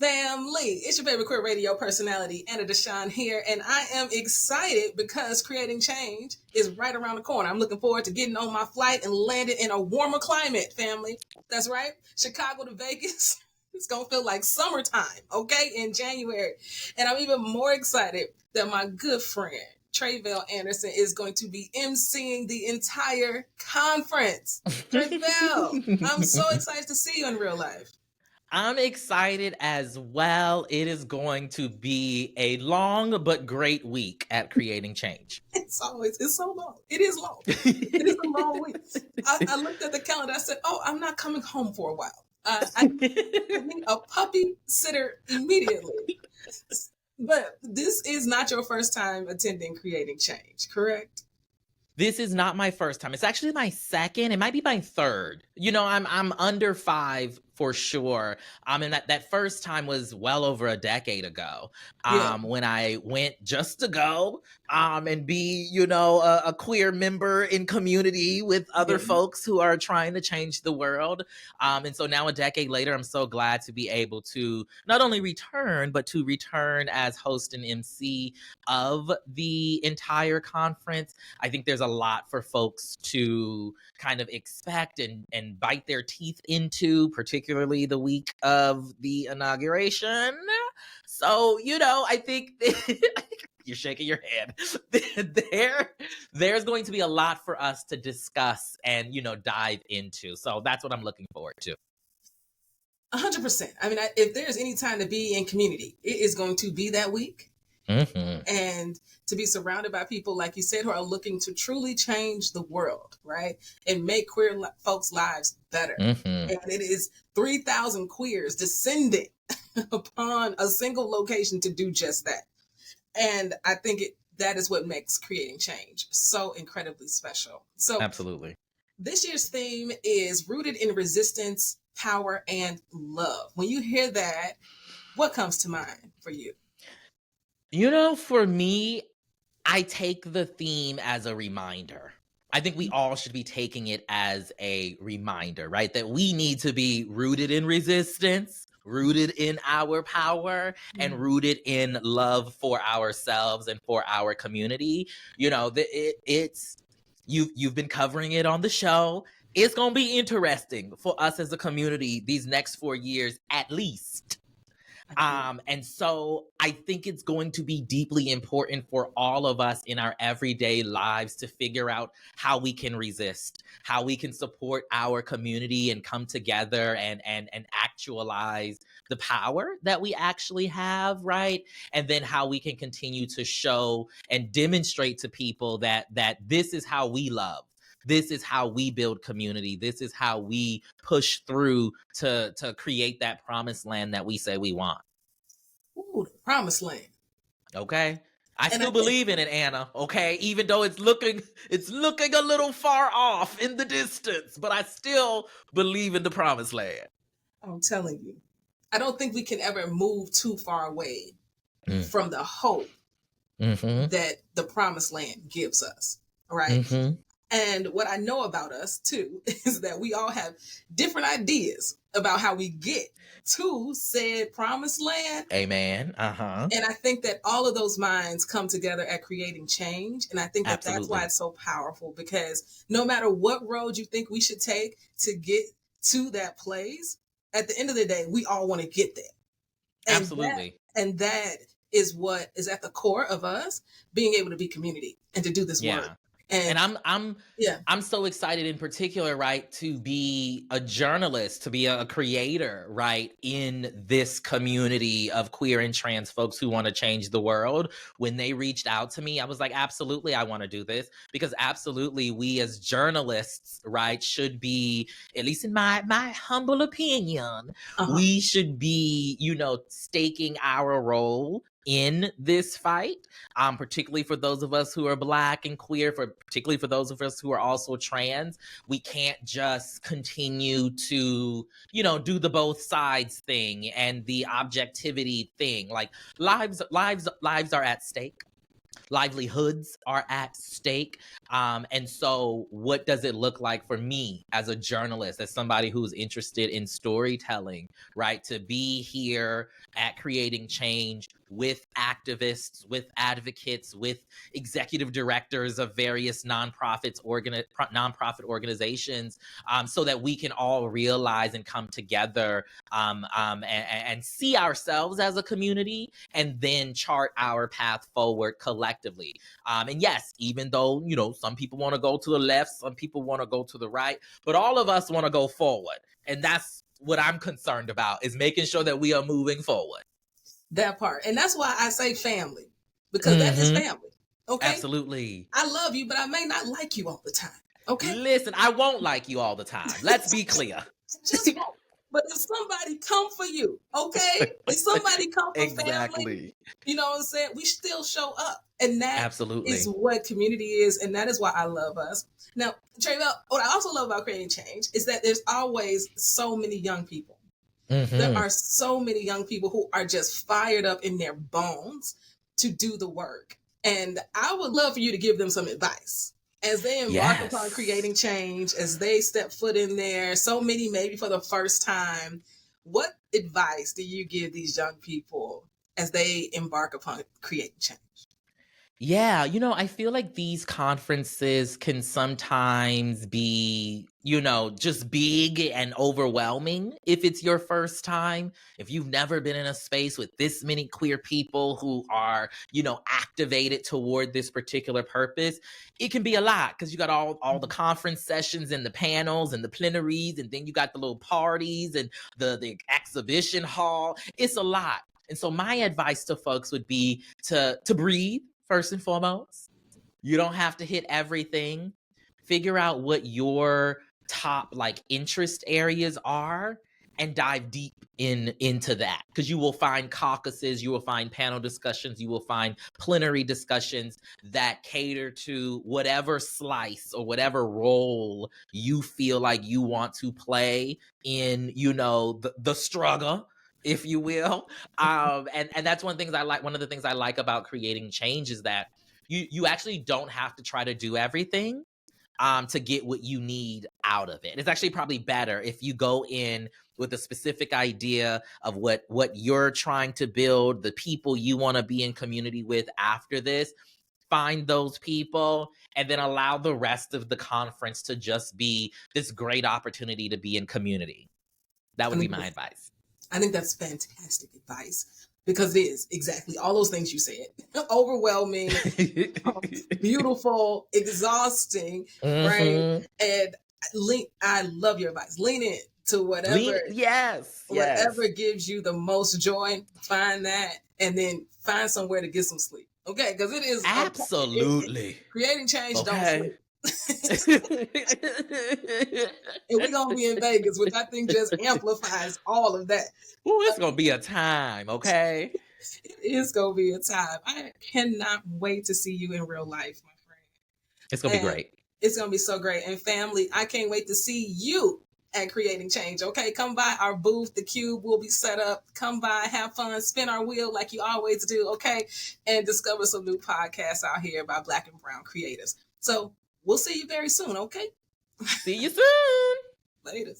Family, it's your favorite queer radio personality, Anna DeShawn here, and I am excited because creating change is right around the corner. I'm looking forward to getting on my flight and landing in a warmer climate, family. That's right, Chicago to Vegas. It's going to feel like summertime, okay, in January. And I'm even more excited that my good friend, Tre'vell Anderson, is going to be emceeing the entire conference. Tre'vell, I'm so excited to see you in real life. I'm excited as well. It is going to be a long but great week at Creating Change. It's so long. It is long. It is a long week. I looked at the calendar. I said, oh, I'm not coming home for a while. I need a puppy sitter immediately. But this is not your first time attending Creating Change, correct? This is not my first time. It's actually my second. It might be my third. You know, I'm under 5 for sure. And that first time was well over a decade ago. When I went just to go and be, you know, a queer member in community with other folks who are trying to change the world. And so now a decade later, I'm so glad to be able to not only return, but to return as host and MC of the entire conference. I think there's a lot for folks to kind of expect and bite their teeth into, particularly the week of the inauguration. So, you know, I think you're shaking your head. There's going to be a lot for us to discuss and, you know, dive into. So that's what I'm looking forward to. 100%. I mean, if there's any time to be in community, it is going to be that week. And to be surrounded by people, like you said, who are looking to truly change the world, right? And make queer folks' lives better. And it is 3,000 queers descending upon a single location to do just that. And I think that is what makes Creating Change so incredibly special. So absolutely. This year's theme is rooted in resistance, power, and love. When you hear that, what comes to mind for you? You know, for me, I take the theme as a reminder. I think we all should be taking it as a reminder, right? That we need to be rooted in resistance, rooted in our power, and rooted in love for ourselves and for our community. You know, you've been covering it on the show. It's going to be interesting for us as a community these next 4 years, at least. And so I think it's going to be deeply important for all of us in our everyday lives to figure out how we can resist, how we can support our community and come together and actualize the power that we actually have, right? And then how we can continue to show and demonstrate to people that this is how we love. This is how we build community. This is how we push through to create that promised land that we say we want. Ooh, the promised land. Okay. I still believe in it, Anna. Okay. Even though it's looking a little far off in the distance, but I still believe in the promised land. I'm telling you, I don't think we can ever move too far away from the hope that the promised land gives us. Right. And what I know about us, too, is that we all have different ideas about how we get to said promised land. Amen. And I think that all of those minds come together at Creating Change. And I think that that's why it's so powerful, because no matter what road you think we should take to get to that place, at the end of the day, we all want to get there. And absolutely. That is what is at the core of us being able to be community and to do this work. And I'm so excited in particular, right, to be a journalist, to be a creator, right, in this community of queer and trans folks who want to change the world. When they reached out to me, I was like, absolutely, I want to do this, because absolutely we as journalists, right, should be, at least in my humble opinion, we should be, you know, staking our role in this fight, particularly for those of us who are Black and queer, particularly for those of us who are also trans. We can't just continue to, you know, do the both sides thing and the objectivity thing. Like lives are at stake. livelihoods are at stake. And so what does it look like for me as a journalist, as somebody who's interested in storytelling, right? To be here at Creating Change with activists, with advocates, with executive directors of various nonprofit organizations, so that we can all realize and come together, and see ourselves as a community, and then chart our path forward collectively. And yes, even though, some people want to go to the left, some people want to go to the right, but all of us want to go forward. And that's what I'm concerned about, is making sure that we are moving forward. That part. And that's why I say family, because that is family. Okay. Absolutely. I love you, but I may not like you all the time. Okay. Listen, I won't like you all the time. Let's be clear. Just won't. But if somebody come for you, okay? If somebody come for Exactly. family, you know what I'm saying? We still show up. And that Absolutely is what community is. And that is why I love us. Now, Tre'vell, what I also love about Creating Change is that there's always so many young people. There are so many young people who are just fired up in their bones to do the work. And I would love for you to give them some advice as they embark upon creating change, as they step foot in there, so many maybe for the first time. What advice do you give these young people as they embark upon creating change? Yeah, I feel like these conferences can sometimes be, just big and overwhelming if it's your first time. If you've never been in a space with this many queer people who are, activated toward this particular purpose, it can be a lot, because you got all the conference sessions and the panels and the plenaries, and then you got the little parties and the exhibition hall. It's a lot. And so my advice to folks would be to breathe. First and foremost, you don't have to hit everything. Figure out what your top interest areas are and dive deep into that, because you will find caucuses, you will find panel discussions, you will find plenary discussions that cater to whatever slice or whatever role you feel like you want to play in, the struggle, if you will. And that's one of the things I like about Creating Change is that you actually don't have to try to do everything to get what you need out of it. It's actually probably better if you go in with a specific idea of what you're trying to build, the people you want to be in community with after this. Find those people, and then allow the rest of the conference to just be this great opportunity to be in community. That would be my advice. I think that's fantastic advice, because it is exactly all those things you said. Overwhelming, beautiful, exhausting, right? And I love your advice. Lean in to whatever. Whatever gives you the most joy, find that, and then find somewhere to get some sleep. Okay, because it is absolutely creating change. Don't sleep. And we're gonna be in Vegas, which I think just amplifies all of that. Ooh, it's gonna be a time, okay? It is gonna be a time. I cannot wait to see you in real life, my friend. It's gonna be great. It's gonna be so great. And family, I can't wait to see you at Creating Change. Okay, come by our booth. The Qube will be set up. Come by, have fun, spin our wheel like you always do. Okay, and discover some new podcasts out here by Black and Brown creators. So we'll see you very soon. Okay. See you soon. Later.